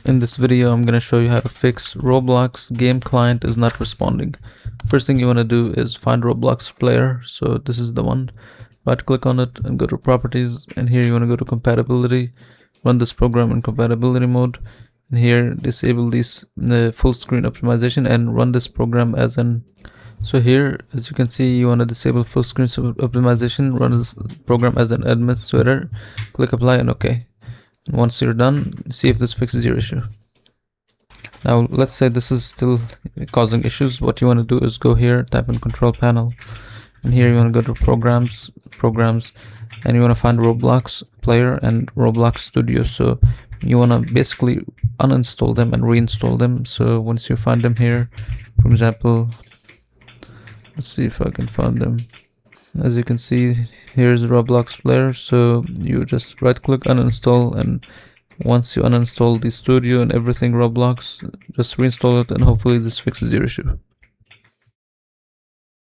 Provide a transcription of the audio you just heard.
In this video, I'm going to show you how to fix Roblox game client is not responding. First thing you want to do is find Roblox player. So this is the one. Right click on it and go to properties, and here you want to go to compatibility, run this program in compatibility mode, and here disable these full screen optimization and run this program as an. So here, as you can see, you want to disable full screen optimization, run this program as an administrator, click apply and OK. Once you're done, see if this fixes your issue. Now let's say this is still causing issues. What you want to do is go here, type in control panel, and here you want to go to programs, and you want to find Roblox player and Roblox studio. So you want to basically uninstall them and reinstall them. So once you find them here, for example, let's see if I can find them. As you can see, here's Roblox player. So you just right click uninstall, and once you uninstall the studio and everything Roblox, just reinstall it, and hopefully this fixes your issue.